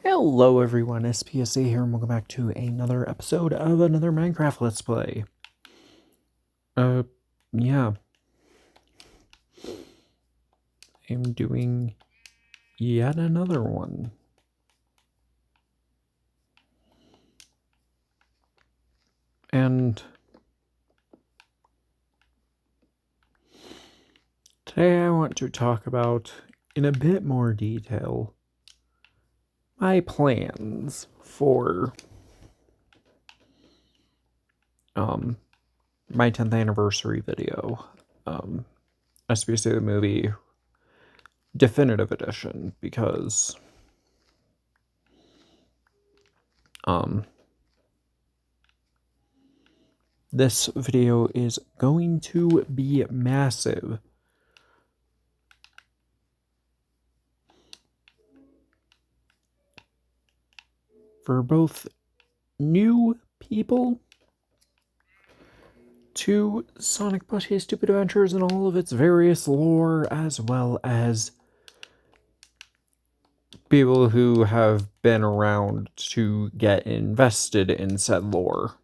Hello everyone, S.4 here, and welcome back to another episode of another Minecraft Let's Play. Yeah. I'm doing yet another one. And today I want to talk about, in a bit more detail, my plans for, my 10th anniversary video. S.4 the movie Definitive Edition, because, this video is going to be massive. For both new people to Sonic Plushie's Stupid Adventures and all of its various lore, as well as people who have been around to get invested in said lore.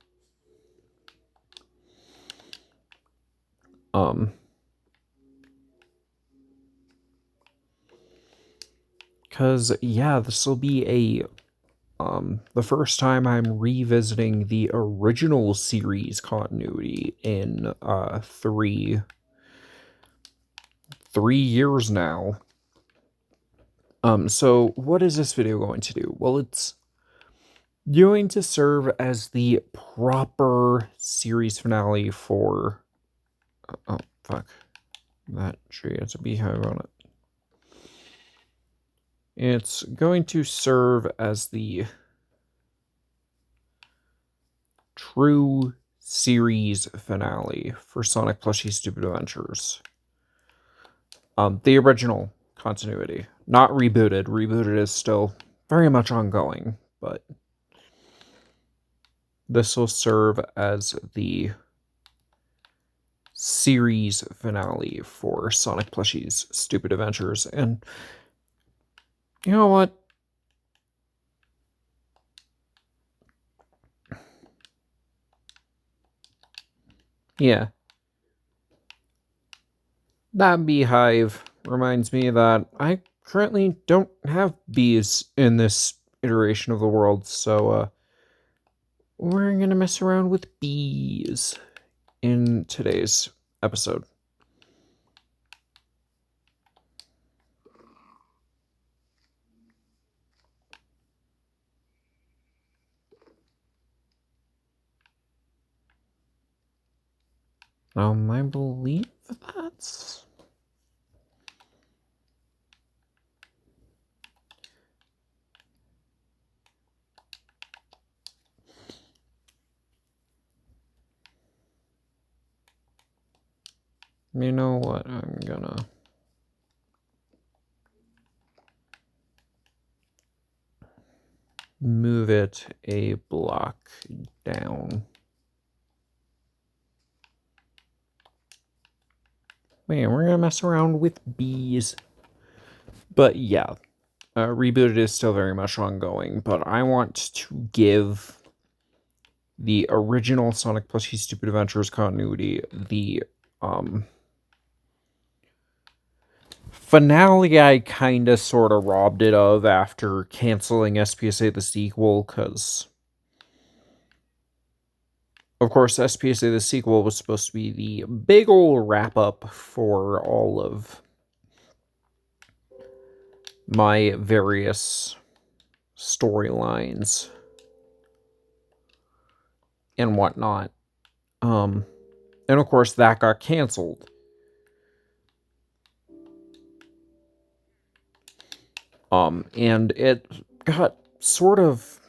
Because, yeah, this will be the first time I'm revisiting the original series continuity in, three years now. So what is this video going to do? Well, it's going to serve as the proper series finale for... oh, fuck. That tree has a beehive on it. It's going to serve as the true series finale for Sonic Plushie's Stupid Adventures. The original continuity. Not rebooted. Rebooted is still very much ongoing, but this will serve as the series finale for Sonic Plushie's Stupid Adventures. And you know what? Yeah. That beehive reminds me that I currently don't have bees in this iteration of the world, so we're gonna mess around with bees in today's episode. I believe that's... You know what? I'm gonna... move it a block down. Man, we're gonna mess around with bees. But yeah, Rebooted is still very much ongoing, but I want to give the original Sonic Plushie's Stupid Adventures continuity the finale I kinda sorta robbed it of after canceling SPSA the sequel, because of course SPSA the sequel was supposed to be the big ol' wrap-up for all of my various storylines and whatnot. And of course that got canceled. And it got sort of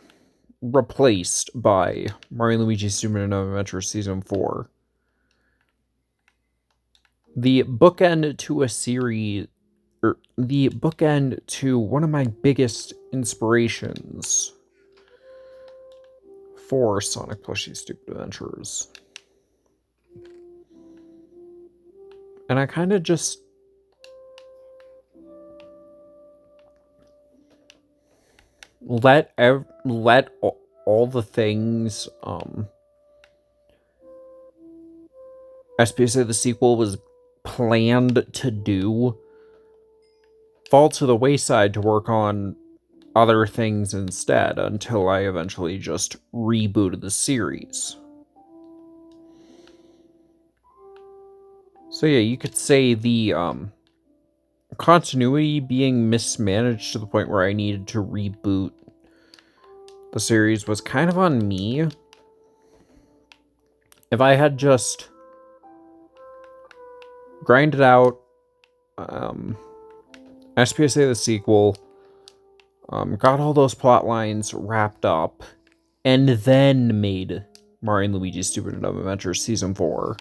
replaced by Mario & Luigi's Super Nintendo Adventure Season 4. The bookend to a series, or the bookend to one of my biggest inspirations for Sonic Plushie's Stupid Adventures. And I kind of just... let all the things SPSA the sequel was planned to do fall to the wayside to work on other things instead until I eventually just rebooted the series. So yeah, you could say the continuity being mismanaged to the point where I needed to reboot the series was kind of on me. If I had just grinded out SPSA the sequel, got all those plot lines wrapped up, and then made Mario and Luigi's Stupid and Dumb Adventures Season 4,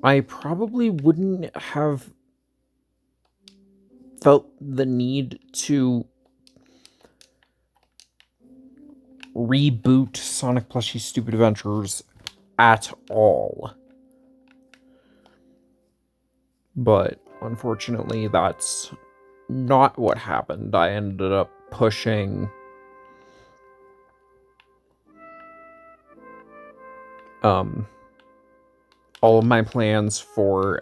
I probably wouldn't have felt the need to reboot Sonic Plushie's Stupid Adventures at all. But unfortunately, that's not what happened. I ended up pushing all of my plans for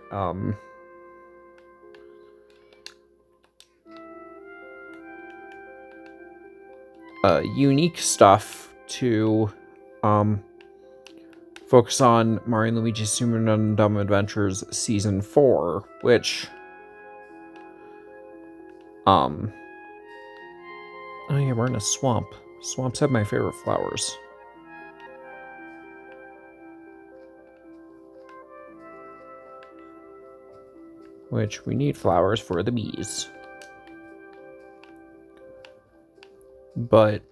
unique stuff to focus on Mario and Luigi's Super and Dumb Adventures Season 4, which oh yeah, we're in a swamp. Swamps have my favorite flowers. Which we need flowers for the bees. But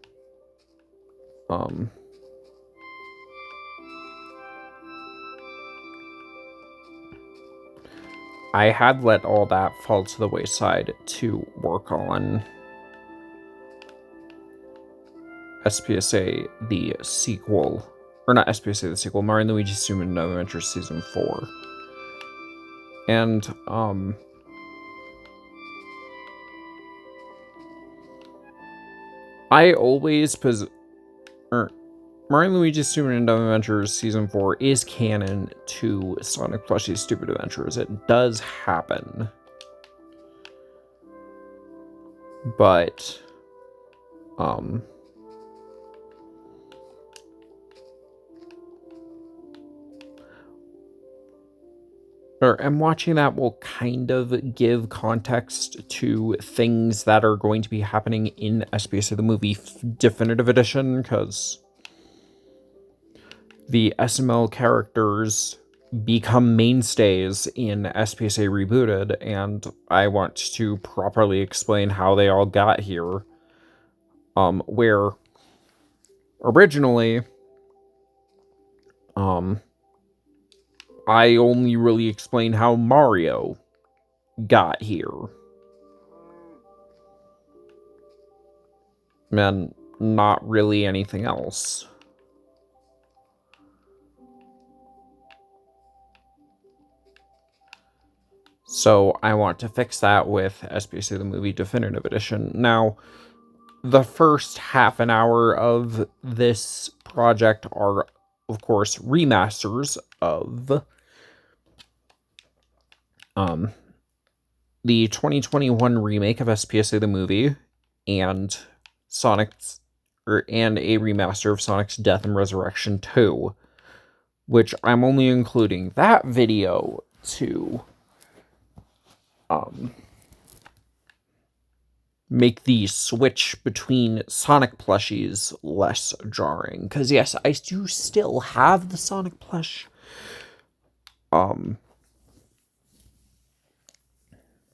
I had let all that fall to the wayside to work on SPSA the sequel, or not SPSA the sequel, Mario and Luigi's Super and Dumb Adventures Season 4. And I always Mario and Luigi's Super and Dumb Adventures Season 4 is canon to Sonic Plushie's Stupid Adventures. It does happen. But and watching that will kind of give context to things that are going to be happening in SPSA the Movie Definitive Edition, because the SML characters become mainstays in SPSA Rebooted, and I want to properly explain how they all got here. Where originally, I only really explained how Mario got here. And not really anything else. So I want to fix that with SPSA the Movie Definitive Edition. Now, the first half an hour of this project are, of course, remasters of the 2021 remake of SPSA the Movie and and a remaster of Sonic's Death and Resurrection 2, which I'm only including that video to make the switch between Sonic plushies less jarring. Because yes, I do still have the Sonic plush.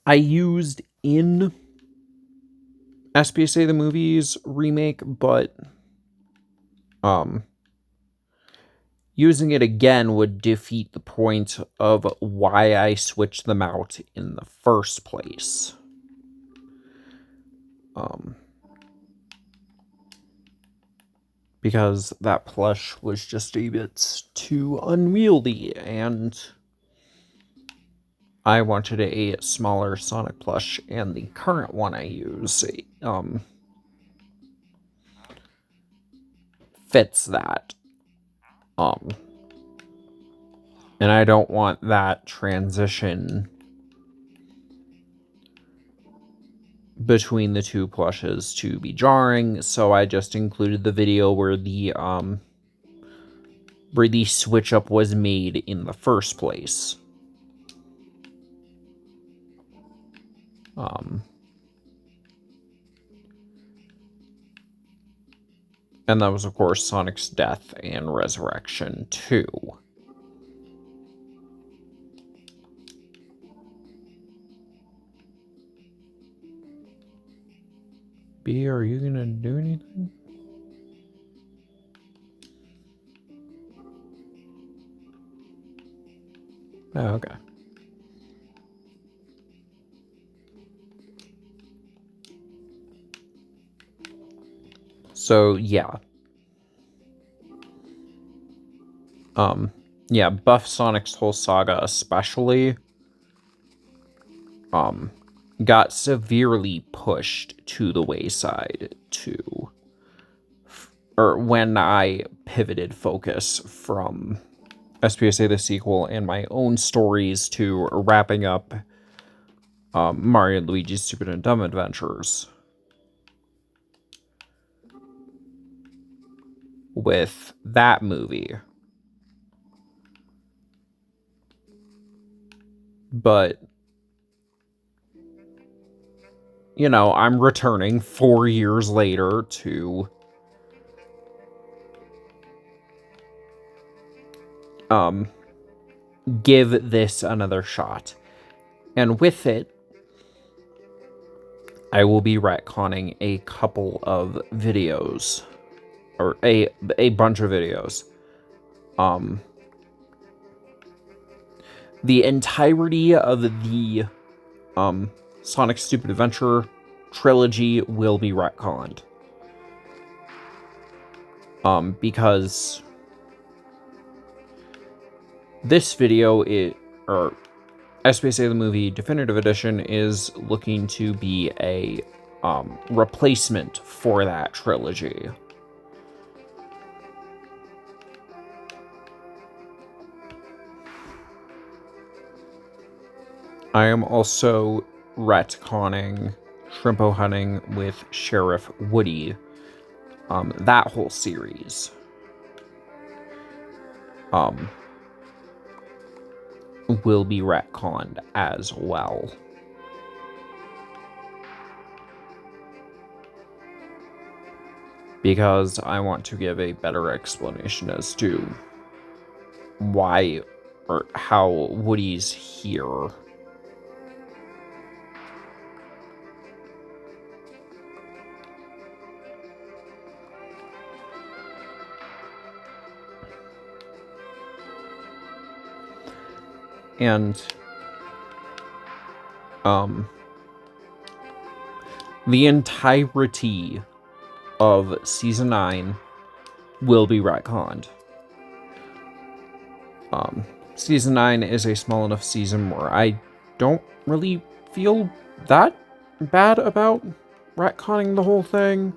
I used in SPSA the Movie's remake, but using it again would defeat the point of why I switched them out in the first place. Because that plush was just a bit too unwieldy, and I wanted a smaller Sonic plush, and the current one I use fits that. And I don't want that transition between the two plushes to be jarring, so I just included the video where the switch up was made in the first place. And that was, of course, Sonic's death and resurrection, too. B, are you gonna do anything? Oh, okay. So, yeah. Yeah, Buff Sonic's whole saga especially, got severely pushed to the wayside or when I pivoted focus from SPSA the sequel and my own stories to wrapping up Mario and Luigi's Stupid and Dumb Adventures with that movie. But, you know, I'm returning 4 years later to give this another shot. And with it, I will be retconning a couple of videos, or a bunch of videos. The entirety of the Sonic Stupid Adventure trilogy will be retconned. Because this video, or SPSA the Movie Definitive Edition, is looking to be a replacement for that trilogy. I am also retconning Shrimpo Hunting with Sheriff Woody. That whole series. Will be retconned as well. Because I want to give a better explanation as to why or how Woody's here. And the entirety of Season 9 will be retconned. Season 9 is a small enough season where I don't really feel that bad about retconning the whole thing.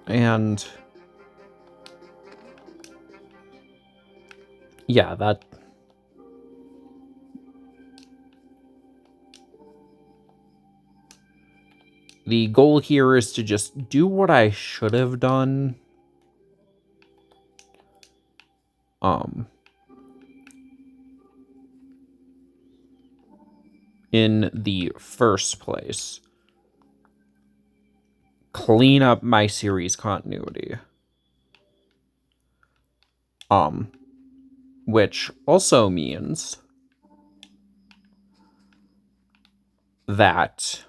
And yeah, that the goal here is to just do what I should have done. In the first place. Clean up my series continuity. Which also means that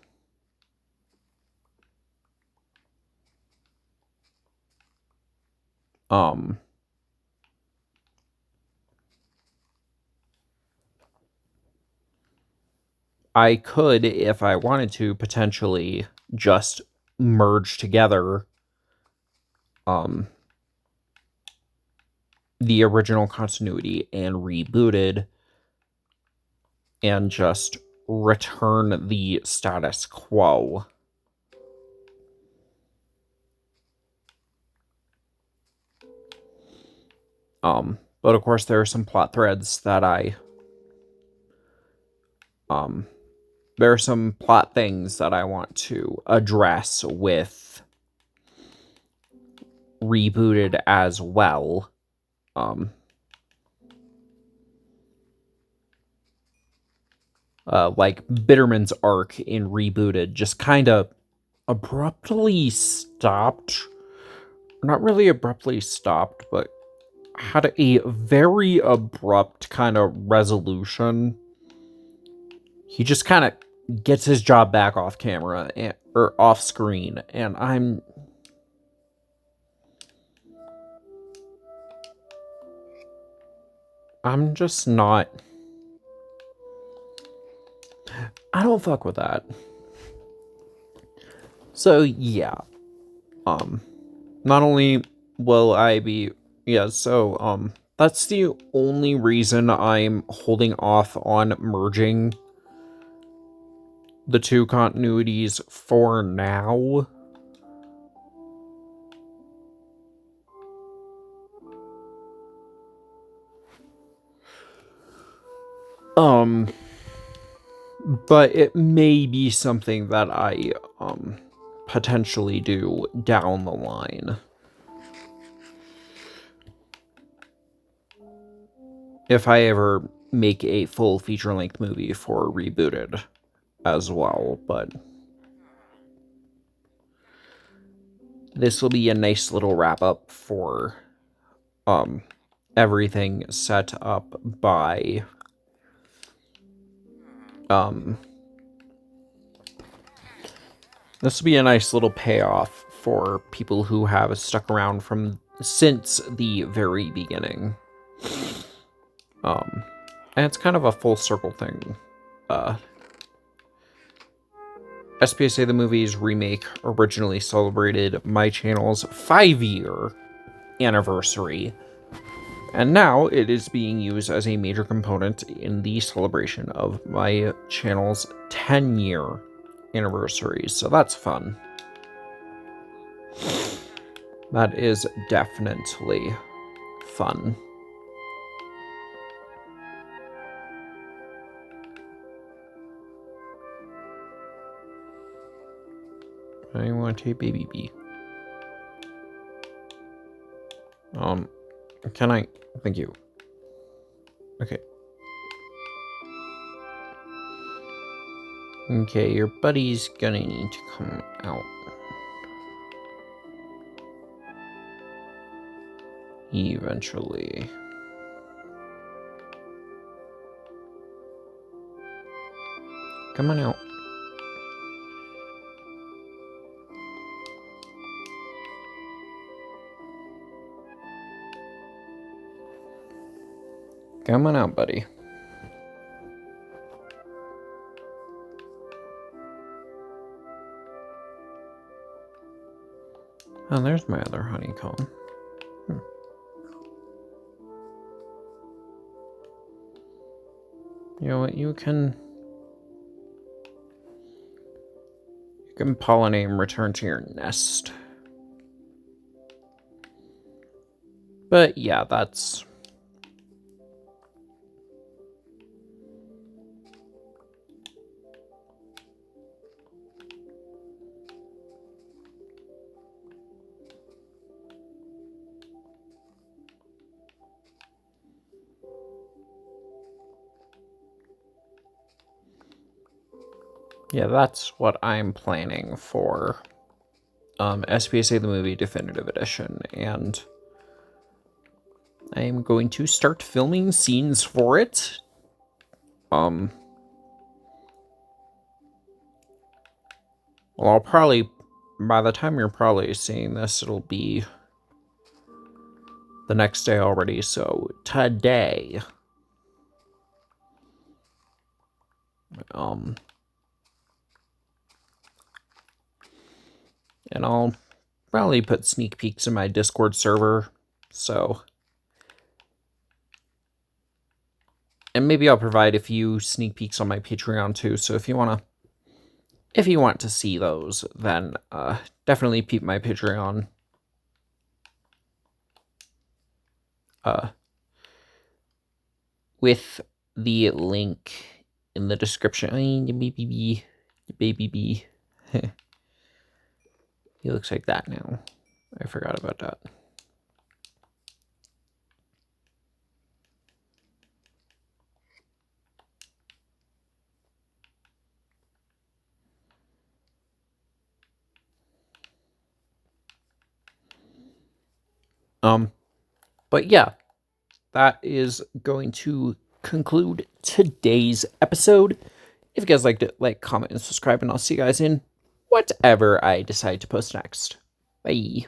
I could, if I wanted to, potentially just merge together the original continuity and rebooted and just return the status quo. But of course there are some plot threads that there are some plot things that I want to address with rebooted as well. Like Bitterman's arc in rebooted just kind of abruptly stopped. Not really abruptly stopped, but had a very abrupt kind of resolution. He just kind of gets his job back off camera or off screen, and I'm just not. I don't fuck with that. So yeah, not only will I be that's the only reason I'm holding off on merging the two continuities for now. But it may be something that I potentially do down the line. If I ever make a full feature-length movie for Rebooted as well, but this will be a nice little wrap-up for everything set up by this will be a nice little payoff for people who have stuck around since the very beginning. And it's kind of a full circle thing. SPSA the Movies remake originally celebrated my channel's 5-year anniversary, and now it is being used as a major component in the celebration of my channel's 10-year anniversary, so that's fun. That is definitely fun. I want a baby bee. Can I? Thank you. Okay. Okay, your buddy's gonna need to come out. Eventually. Come on out. Come on out, buddy. Oh, there's my other honeycomb. You know what, you can pollinate and return to your nest. But yeah, that's... yeah, that's what I'm planning for SPSA the Movie Definitive Edition, and I am going to start filming scenes for it. Well, I'll probably, by the time you're probably seeing this, it'll be the next day already, so today, And I'll probably put sneak peeks in my Discord server, so... And maybe I'll provide a few sneak peeks on my Patreon too, so if you want to see those, then definitely peep my Patreon. With the link in the description. Baby bee. He looks like that now. I forgot about that. But yeah, that is going to conclude today's episode. If you guys liked it, like, comment, and subscribe, and I'll see you guys in whatever I decide to post next. Bye.